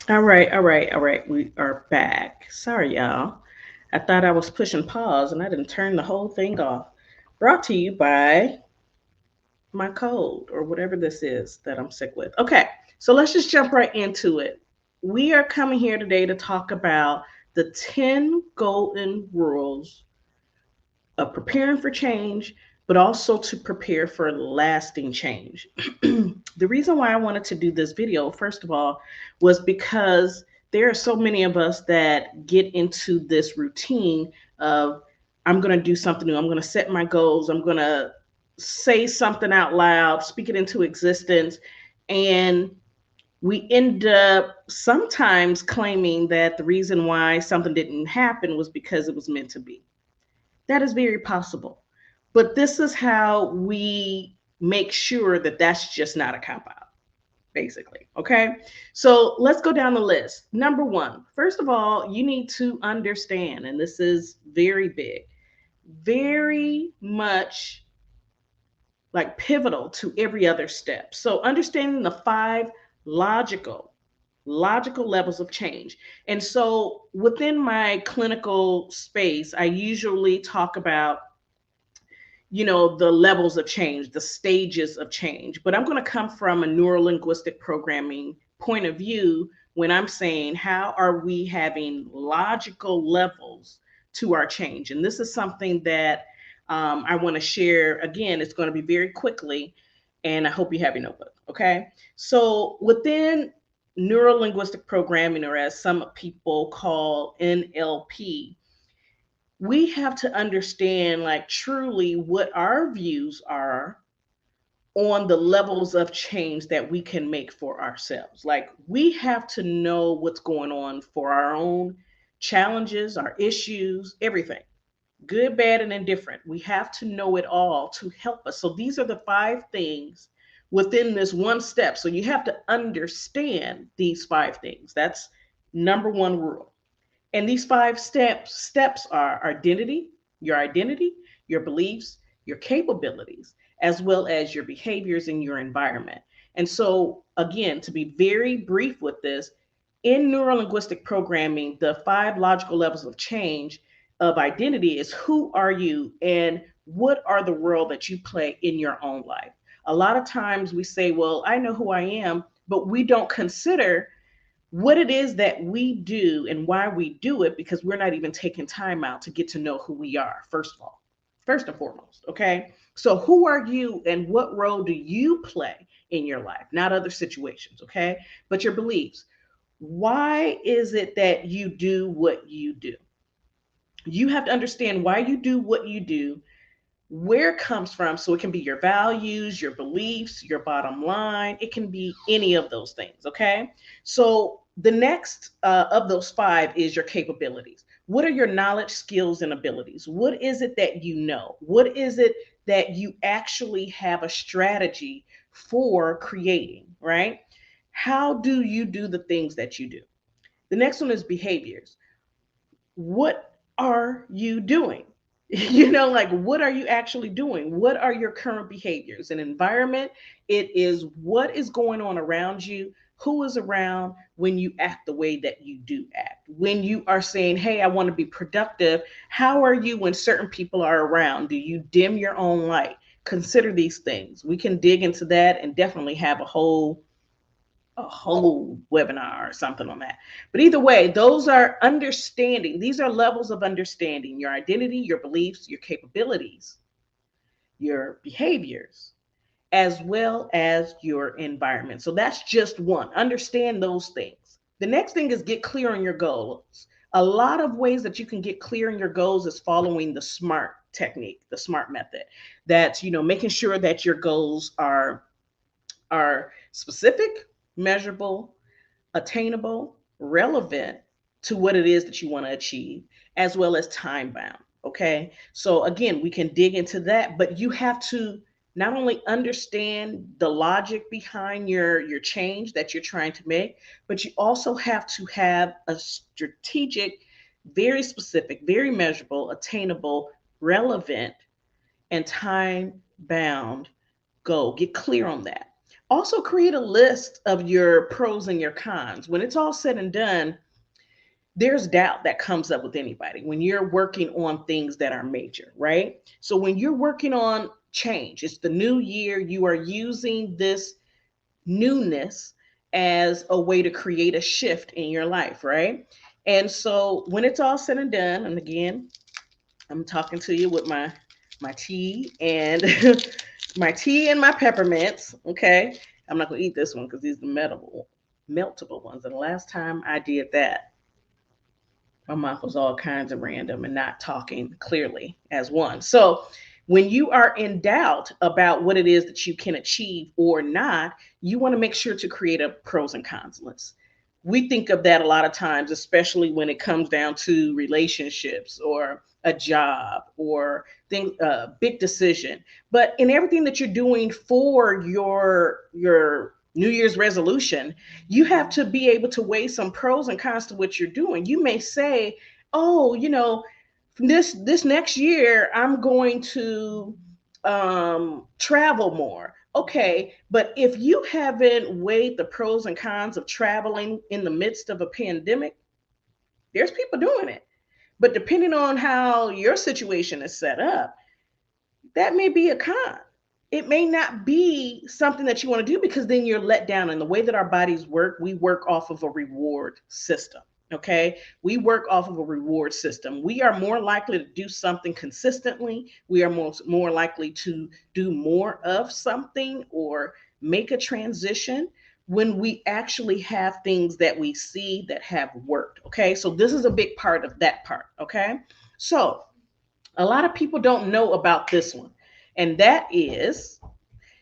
All right. We are back. Sorry, y'all. I thought I was pushing pause and I didn't turn the whole thing off. Brought to you by my cold or whatever this is that I'm sick with. Okay, so let's just jump right into it. We are coming here today to talk about the 10 golden rules of preparing for change, but also to prepare for lasting change. The reason why I wanted to do this video, first of all, was because there are so many of us that get into this routine of I'm going to do something new. I'm going to set my goals. I'm going to say something out loud, speak it into existence. And we end up sometimes claiming that the reason why something didn't happen was because it was meant to be. That is very possible. But this is how we make sure that that's just not a cop out, basically. Okay. So let's go down the list. Number one, first of all, you need to understand, and this is very big, very much like pivotal to every other step. So understanding the five logical logical levels of change. And so within my clinical space, I usually talk about the levels of change, the stages of change. But I'm going to come from a neurolinguistic programming point of view when I'm saying how are we having logical levels to our change. And this is something that I want to share. Again, it's going to be very quickly, and I hope you have your notebook. Okay. So within neurolinguistic programming, or as some people call NLP, we have to understand like truly what our views are on the levels of change that we can make for ourselves. Like we have to know what's going on for our own challenges, our issues, everything, good, bad, and indifferent. We have to know it all to help us. So these are the five things within this one step. So you have to understand these five things. That's number one rule. And these five steps are identity, your beliefs, your capabilities, as well as your behaviors and your environment. And so, again, to be very brief with this, in neurolinguistic programming, the five logical levels of change of identity is who are you and what are the role that you play in your own life. A lot of times we say, well, I know who I am, but we don't consider what it is that we do and why we do it because we're not even taking time out to get to know who we are, first of all, first and foremost. Okay. So, who are you and what role do you play in your life? Not other situations. Okay. But your beliefs. Why is it that you do what you do? You have to understand why you do what you do, where it comes from. So it can be your values, your beliefs, your bottom line. It can be any of those things. Okay. So the next of those five is your capabilities. What are your knowledge, skills, and abilities? What is it that you know? What is it that you actually have a strategy for creating, right? How do you do the things that you do? The next one is behaviors. What are you doing? Like what are you actually doing? What are your current behaviors? An environment, it is what is going on around you, who is around when you act the way that you do act. When you are saying, hey, I want to be productive, how are you when certain people are around? Do you dim your own light? Consider these things. We can dig into that and definitely have a whole webinar or something on that. But either way, those are understanding. These are levels of understanding your identity, your beliefs, your capabilities, your behaviors, as well as your environment. So that's just one. Understand those things. The next thing is get clear on your goals. A lot of ways that you can get clear on your goals is following the SMART technique, the SMART method. That's, making sure that your goals are specific, measurable, attainable, relevant to what it is that you want to achieve, as well as time bound. Okay. So, again, we can dig into that, but you have to not only understand the logic behind your change that you're trying to make, but you also have to have a strategic, very specific, very measurable, attainable, relevant, and time bound goal. Get clear on that. Also, create a list of your pros and your cons. When it's all said and done, there's doubt that comes up with anybody when you're working on things that are major, right? So, when you're working on change, it's the new year, you are using this newness as a way to create a shift in your life, right? And so, when it's all said and done, and again, I'm talking to you with my tea and my tea and my peppermints. Okay, I'm not gonna eat this one because these are the meltable ones. And the last time I did that, my mouth was all kinds of random and not talking clearly as one. So when you are in doubt about what it is that you can achieve or not, you want to make sure to create a pros and cons list. We think of that a lot of times, especially when it comes down to relationships or a job or big decision. But in everything that you're doing for your New Year's resolution, you have to be able to weigh some pros and cons to what you're doing. You may say, "Oh, this next year I'm going to travel more." Okay, but if you haven't weighed the pros and cons of traveling in the midst of a pandemic, there's people doing it. But depending on how your situation is set up, that may be a con. It may not be something that you want to do because then you're let down. And the way that our bodies work, we work off of a reward system. Okay. We work off of a reward system. We are more likely to do something consistently. We are more likely to do more of something or make a transition when we actually have things that we see that have worked. Okay. So this is a big part of that part. Okay. So a lot of people don't know about this one, and that is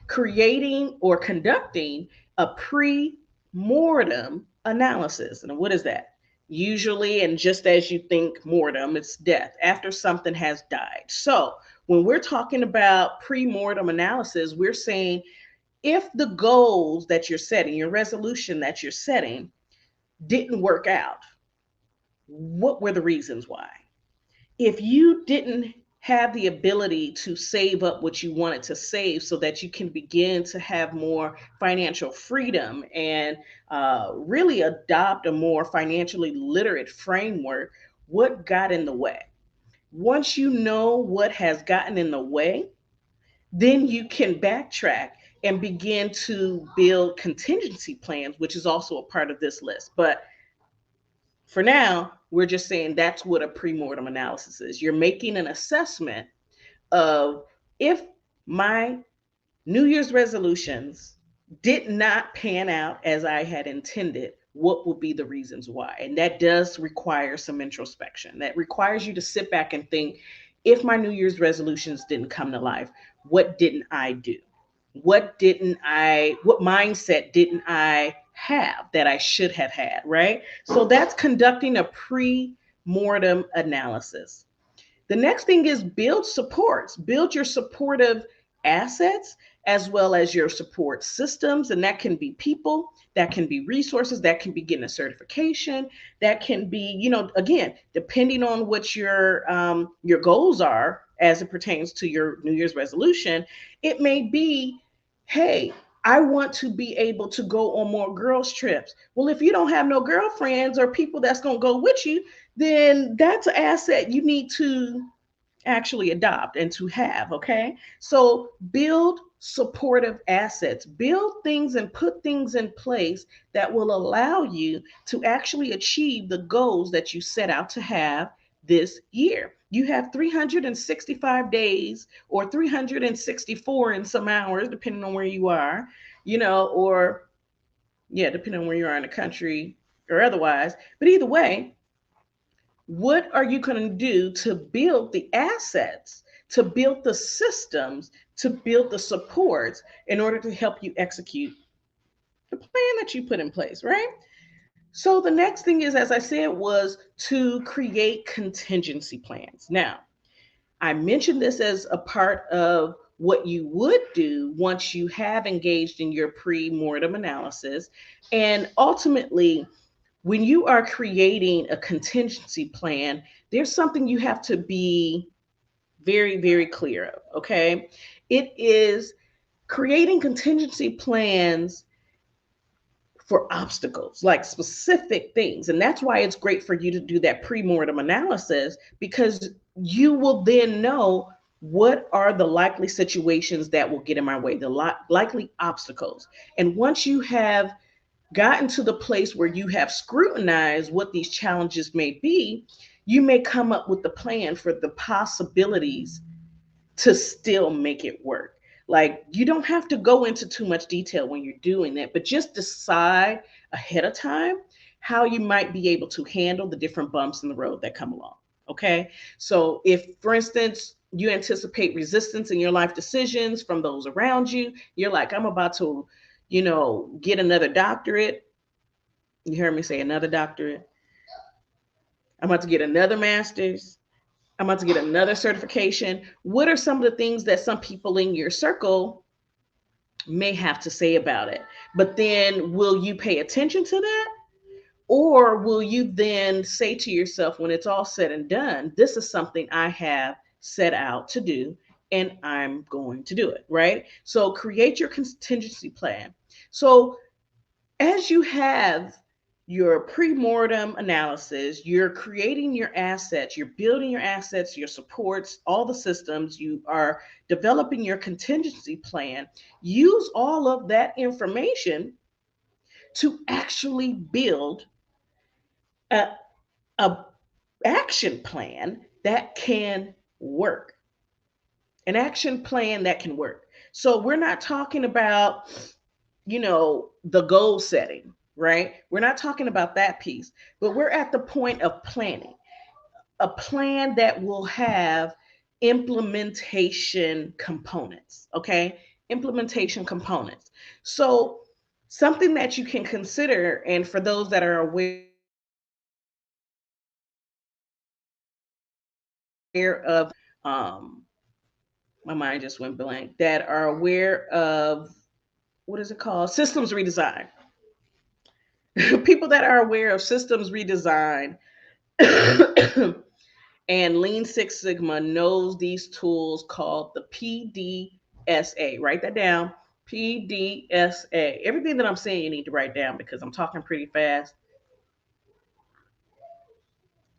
creating or conducting a pre mortem analysis. And what is that? Usually, and just as you think mortem, it's death after something has died. So, when we're talking about pre mortem analysis, we're saying if the goals that you're setting, your resolution that you're setting, didn't work out, what were the reasons why? If you didn't have the ability to save up what you wanted to save so that you can begin to have more financial freedom and really adopt a more financially literate framework, what got in the way? Once you know what has gotten in the way, then you can backtrack and begin to build contingency plans, which is also a part of this list. But for now, we're just saying that's what a pre-mortem analysis is. You're making an assessment of if my New Year's resolutions did not pan out as I had intended, what would be the reasons why? And that does require some introspection. That requires you to sit back and think, if my New Year's resolutions didn't come to life, what didn't I do? What mindset didn't I have that I should have had, right? So that's conducting a pre mortem analysis. The next thing is build supports, build your supportive assets as well as your support systems. And that can be people, that can be resources, that can be getting a certification, that can be, again, depending on what your goals are as it pertains to your New Year's resolution, it may be, hey, I want to be able to go on more girls' trips. Well, if you don't have no girlfriends or people that's going to go with you, then that's an asset you need to actually adopt and to have. Okay. So build supportive assets, build things and put things in place that will allow you to actually achieve the goals that you set out to have this year. You have 365 days or 364 in some hours, depending on where you are, or yeah, depending on where you are in the country or otherwise. But either way, what are you going to do to build the assets, to build the systems, to build the supports in order to help you execute the plan that you put in place, right? So the next thing is, as I said, was to create contingency plans. Now, I mentioned this as a part of what you would do once you have engaged in your pre-mortem analysis. And ultimately, when you are creating a contingency plan, there's something you have to be very, very clear of. Okay. It is Creating contingency plans for obstacles, like specific things. And that's why it's great for you to do that pre-mortem analysis, because you will then know what are the likely situations that will get in my way, the likely obstacles. And once you have gotten to the place where you have scrutinized what these challenges may be, you may come up with the plan for the possibilities to still make it work. Like, you don't have to go into too much detail when you're doing that, but just decide ahead of time how you might be able to handle the different bumps in the road that come along. Okay. So, if, for instance, you anticipate resistance in your life decisions from those around you, you're like, I'm about to, get another doctorate. You heard me say another doctorate. I'm about to get another master's. I'm about to get another certification. What are some of the things that some people in your circle may have to say about it? But then will you pay attention to that? Or will you then say to yourself, when it's all said and done, this is something I have set out to do and I'm going to do it, right? So create your contingency plan. So as you have your pre-mortem analysis, you're creating your assets, you're building your assets, your supports, all the systems, you are developing your contingency plan. Use all of that information to actually build a, a action plan that can work. An action plan that can work. So we're not talking about, the goal setting, right? We're not talking about that piece, but we're at the point of planning a plan that will have implementation components, okay? Implementation components. So, something that you can consider, and for those that are aware of, my mind just went blank, that are aware of, what is it called? Systems redesign. People that are aware of systems redesign and Lean Six Sigma knows these tools called the PDSA. Write that down. PDSA. Everything that I'm saying, you need to write down because I'm talking pretty fast,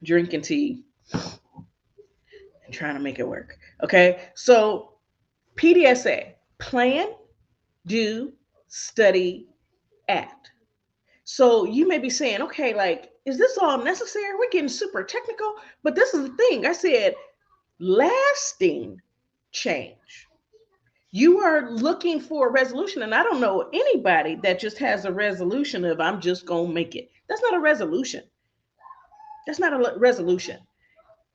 drinking tea, and trying to make it work. Okay. So, PDSA: plan, do, study, act. So you may be saying, okay, like, is this all necessary? We're getting super technical. But this is the thing. I said lasting change. You are looking for a resolution. And I don't know anybody that just has a resolution of, I'm just going to make it. That's not a resolution. That's not a resolution.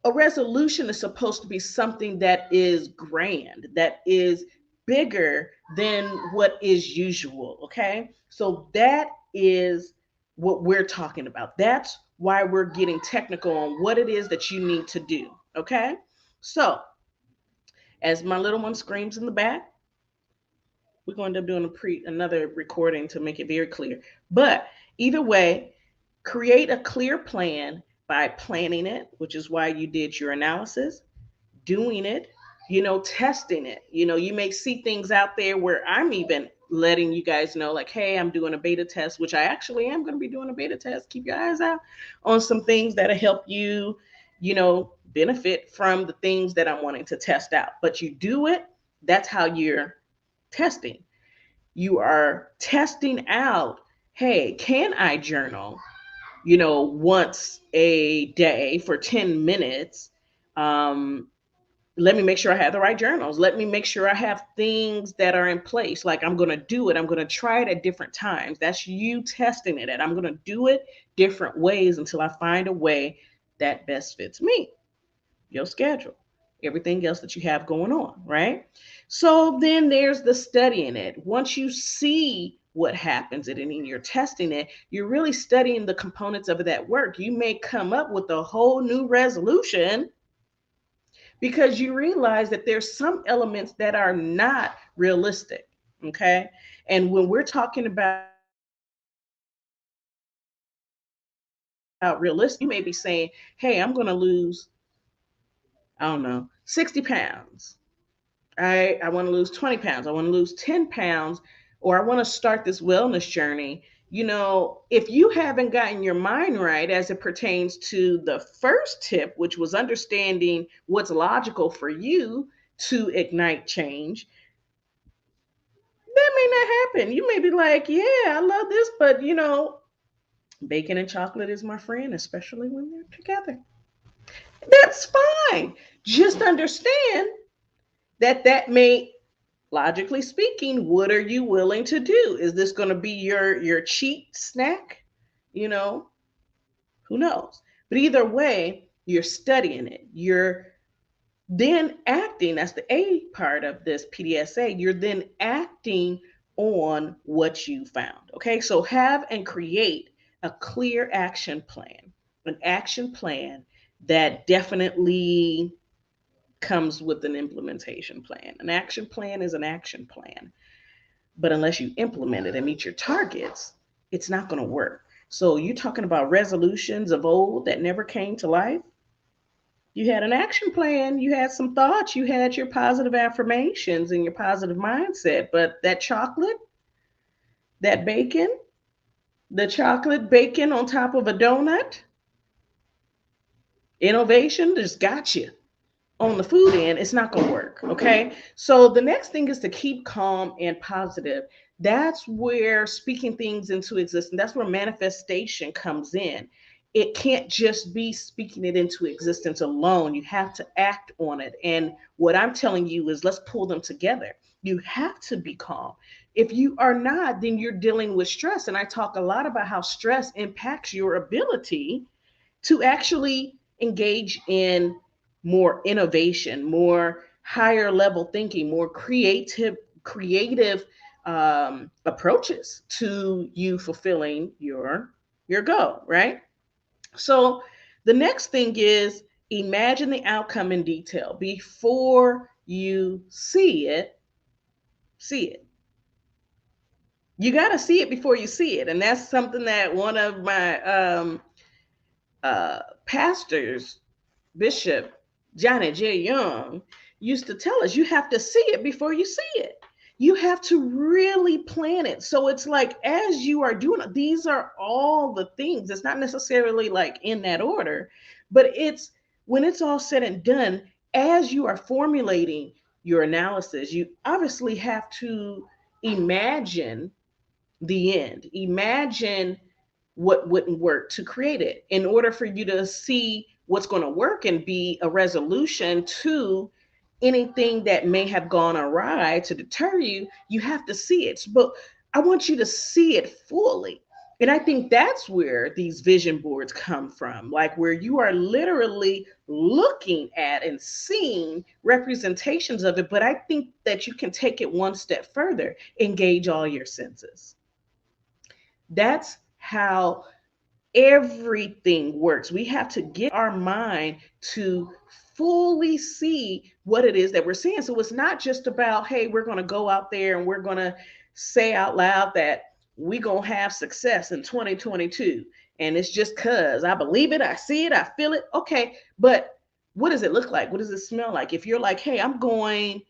A resolution is supposed to be something that is grand, that is bigger than what is usual. Okay. So that is what we're talking about. That's why we're getting technical on what it is that you need to do. Okay. So, as my little one screams in the back, we're going to end up doing another recording to make it very clear. But either way, create a clear plan by planning it, which is why you did your analysis, doing it, testing it. You may see things out there where I'm even letting you guys know, like, hey, I'm doing a beta test, which I actually am going to be doing a beta test. Keep your eyes out on some things that'll help you, benefit from the things that I'm wanting to test out. But you do it, that's how you're testing. You are testing out, hey, can I journal, once a day for 10 minutes? Let me make sure I have the right journals. Let me make sure I have things that are in place. Like, I'm going to do it. I'm going to try it at different times. That's you testing it. And I'm going to do it different ways until I find a way that best fits me, your schedule, everything else that you have going on, right? So then there's the studying it. Once you see what happens and then you're testing it, you're really studying the components of that work. You may come up with a whole new resolution because you realize that there's some elements that are not realistic. Okay. And when we're talking about realistic, you may be saying, hey, I'm going to lose, I don't know, 60 pounds. I want to lose 20 pounds. I want to lose 10 pounds, or I want to start this wellness journey. If you haven't gotten your mind right as it pertains to the first tip, which was understanding what's logical for you to ignite change, that may not happen. You may be like, yeah, I love this, but bacon and chocolate is my friend, especially when they're together. That's fine. Just understand that may, logically speaking, what are you willing to do? Is this going to be your cheat snack? You know, who knows? But either way, you're studying it. You're then acting. That's the A part of this PDSA. You're then acting on what you found. Okay, so have and create a clear action plan, an action plan that definitely comes with an implementation plan. An action plan is an action plan, but unless you implement it and meet your targets, it's not going to work. So you're talking about resolutions of old that never came to life. You had an action plan, you had some thoughts, you had your positive affirmations and your positive mindset, but that chocolate, that bacon, the chocolate bacon on top of a donut, innovation just got you on the food end. It's not going to work. Okay. So the next thing is to keep calm and positive. That's where speaking things into existence, that's where manifestation comes in. It can't just be speaking it into existence alone. You have to act on it. And what I'm telling you is let's pull them together. You have to be calm. If you are not, then you're dealing with stress. And I talk a lot about how stress impacts your ability to actually engage in more innovation, more higher level thinking, more creative approaches to you fulfilling your goal, right? So the next thing is imagine the outcome in detail before you see it. See it. You got to see it before you see it, and that's something that one of my pastors, Bishop Johnny J. Young, used to tell us you have to see it before you see it. You have to really plan it. So it's like as you are doing it, these are all the things. It's not necessarily like in that order, but it's when it's all said and done, as you are formulating your analysis, you obviously have to imagine the end. Imagine what wouldn't work to create it in order for you to see what's going to work and be a resolution to anything that may have gone awry to deter you. You have to see it, but I want you to see it fully. And I think that's where these vision boards come from, like where you are literally looking at and seeing representations of it. But I think that you can take it one step further, engage all your senses. That's how everything works. We have to get our mind to fully see what it is that we're seeing. So it's not just about, hey, we're going to go out there and we're going to say out loud that we're going to have success in 2022. And it's just because I believe it, I see it, I feel it. Okay. But what does it look like? What does it smell like? If you're like, hey, I'm going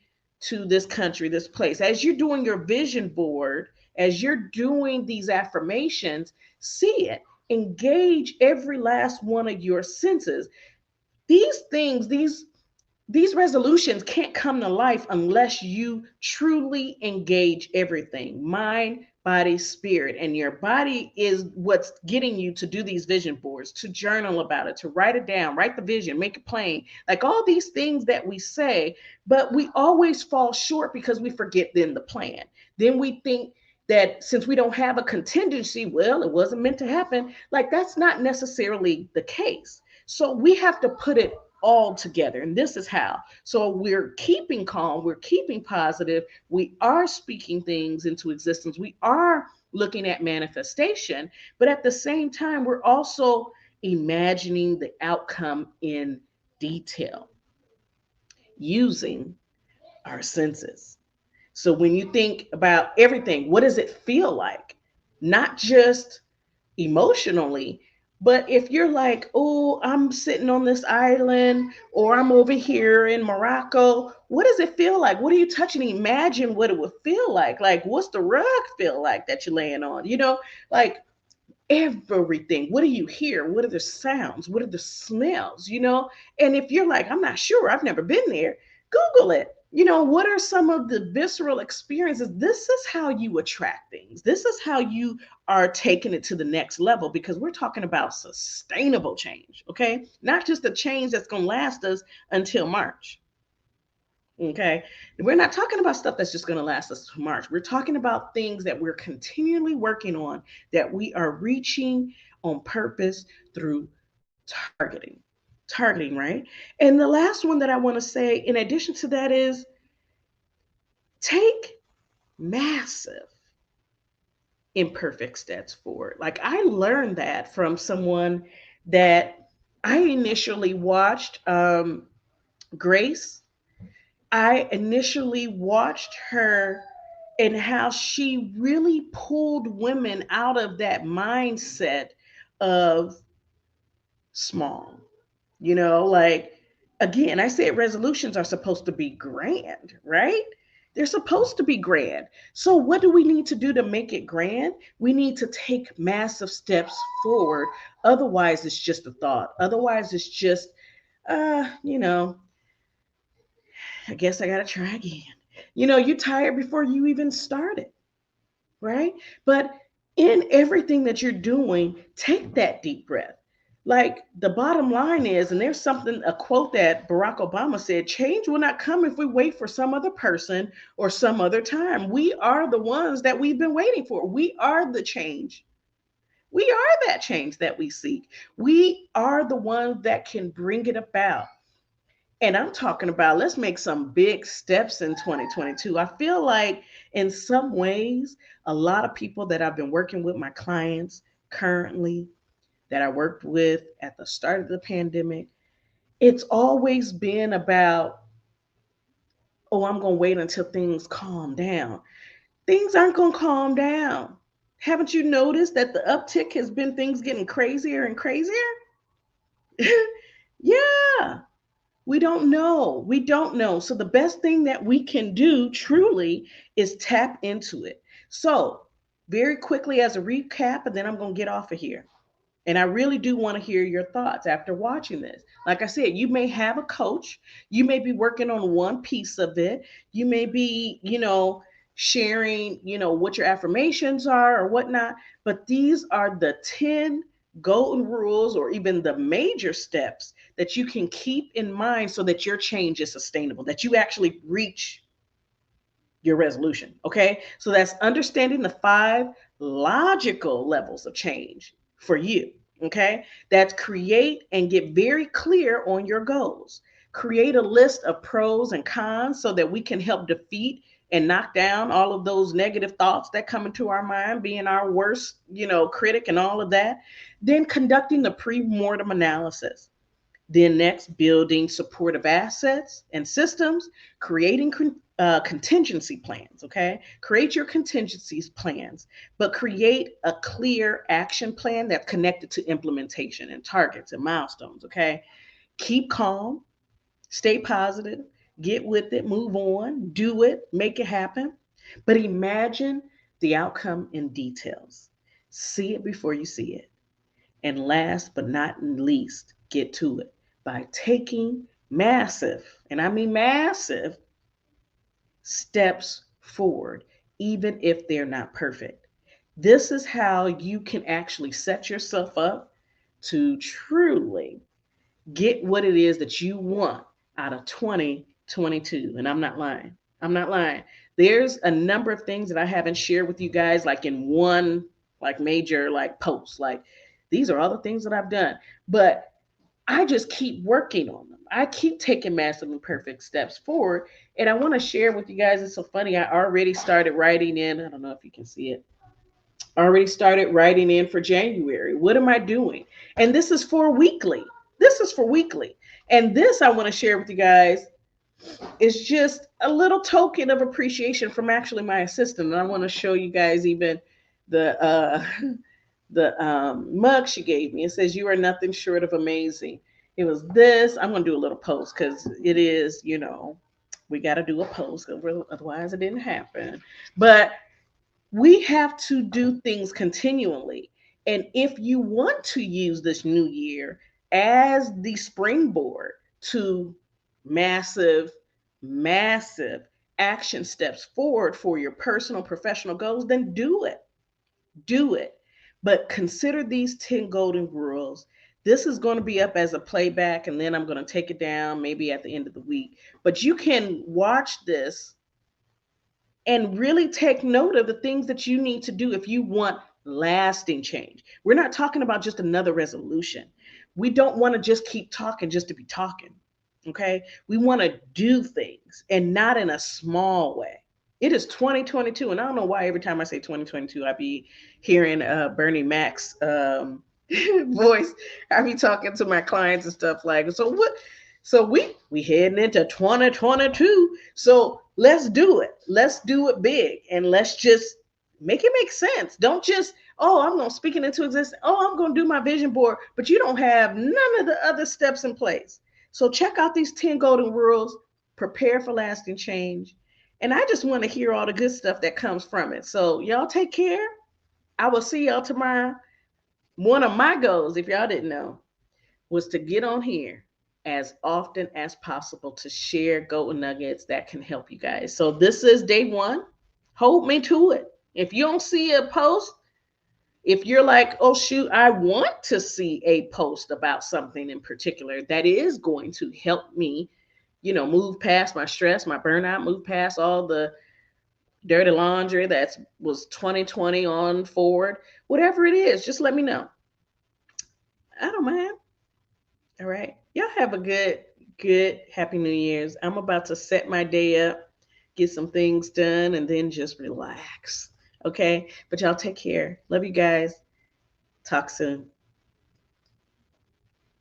to this country, this place, as you're doing your vision board, as you're doing these affirmations, see it, engage every last one of your senses. These things, these resolutions can't come to life unless you truly engage everything: mind, body, spirit. And your body is what's getting you to do these vision boards, to journal about it, to write it down, write the vision, make it plain, like all these things that we say. But we always fall short because we forget then the plan. Then we think that since we don't have a contingency, well, it wasn't meant to happen. Like that's not necessarily the case. So we have to put it all together. And this is how. So we're keeping calm, we're keeping positive, we are speaking things into existence, we are looking at manifestation, but at the same time, we're also imagining the outcome in detail using our senses. So when you think about everything, what does it feel like? Not just emotionally, But if you're like, oh, I'm sitting on this island or I'm over here in Morocco, what does it feel like? What are you touching? Imagine what it would feel like. Like, what's the rug feel like that you're laying on? Like everything. What do you hear? What are the sounds? What are the smells? And if you're like, I'm not sure, I've never been there, Google it. What are some of the visceral experiences? This is how you attract things. This is how you are taking it to the next level, because we're talking about sustainable change, okay? Not just a change that's going to last us until March. Okay. We're not talking about stuff that's just going to last us to March. We're talking about things that we're continually working on, that we are reaching on purpose through targeting. Targeting, right? And the last one that I want to say, in addition to that, is take massive imperfect steps forward. Like, I learned that from someone that I initially watched, Grace. I initially watched her and how she really pulled women out of that mindset of small. Like, again, I said resolutions are supposed to be grand, right? They're supposed to be grand. So, what do we need to do to make it grand? We need to take massive steps forward. Otherwise, it's just a thought. Otherwise, it's just, uh, you know, I guess I got to try again. You're tired before you even started, right? But in everything that you're doing, take that deep breath. Like, the bottom line is, and there's something, a quote that Barack Obama said: change will not come if we wait for some other person or some other time. We are the ones that we've been waiting for. We are the change. We are that change that we seek. We are the ones that can bring it about. And I'm talking about, let's make some big steps in 2022. I feel like, in some ways, a lot of people that I've been working with, my clients currently, that I worked with at the start of the pandemic, it's always been about, oh, I'm going to wait until things calm down. Things aren't going to calm down. Haven't you noticed that the uptick has been things getting crazier and crazier? Yeah. We don't know. We don't know. So the best thing that we can do truly is tap into it. So, very quickly, as a recap, and then I'm going to get off of here. And I really do want to hear your thoughts after watching this. Like I said, you may have a coach, you may be working on one piece of it, you may be, sharing, what your affirmations are or whatnot. But these are the 10 golden rules, or even the major steps that you can keep in mind so that your change is sustainable, that you actually reach your resolution. Okay. So that's understanding the 5 logical levels of change for you. Okay. That's create and get very clear on your goals. Create a list of pros and cons so that we can help defeat and knock down all of those negative thoughts that come into our mind, being our worst, critic and all of that. Then conducting the pre-mortem analysis. Then, next, building supportive assets and systems, creating contingency plans. Okay, create your contingencies plans, but create a clear action plan that's connected to implementation and targets and milestones. Okay, keep calm, stay positive, get with it, move on, do it, make it happen. But imagine the outcome in details. See it before you see it. And last but not least, get to it by taking massive, and I mean massive, steps forward, even if they're not perfect. This is how you can actually set yourself up to truly get what it is that you want out of 2022. And I'm not lying. I'm not lying. There's a number of things that I haven't shared with you guys, like in one, like major, like post. Like, these are all the things that I've done. But I just keep working on them. I keep taking massive and perfect steps forward. And I want to share with you guys. It's so funny. I already started writing in. I don't know if you can see it. Already started writing in for January. What am I doing? And this is for weekly. This is for weekly. And this I want to share with you guys is just a little token of appreciation from actually my assistant. And I want to show you guys even the the mug she gave me. It says, "You are nothing short of amazing." It was this. I'm gonna do a little post because it is, we got to do a post, otherwise it didn't happen. But we have to do things continually. And if you want to use this new year as the springboard to massive, massive action steps forward for your personal, professional goals, then do it. Do it. But consider these 10 golden rules. This is going to be up as a playback, and then I'm going to take it down maybe at the end of the week. But you can watch this and really take note of the things that you need to do if you want lasting change. We're not talking about just another resolution. We don't want to just keep talking just to be talking. Okay? We want to do things and not in a small way. It is 2022, and I don't know why every time I say 2022, I be hearing Bernie Mac's voice. I be talking to my clients and stuff like, so what? So we heading into 2022. So let's do it. Let's do it big, and let's just make it make sense. Don't just, oh, I'm gonna speak it into existence. Oh, I'm gonna do my vision board, but you don't have none of the other steps in place. So check out these 10 golden rules. Prepare for lasting change. And I just want to hear all the good stuff that comes from it. So y'all take care. I will see y'all tomorrow. One of my goals, if y'all didn't know, was to get on here as often as possible to share golden nuggets that can help you guys. So this is day one. Hold me to it. If you don't see a post, if you're like, oh shoot, I want to see a post about something in particular that is going to help me, move past my stress, my burnout, move past all the dirty laundry that was 2020 on forward, whatever it is, just let me know. I don't mind. All right. Y'all have a good, happy New Year's. I'm about to set my day up, get some things done, and then just relax. Okay. But y'all take care. Love you guys. Talk soon.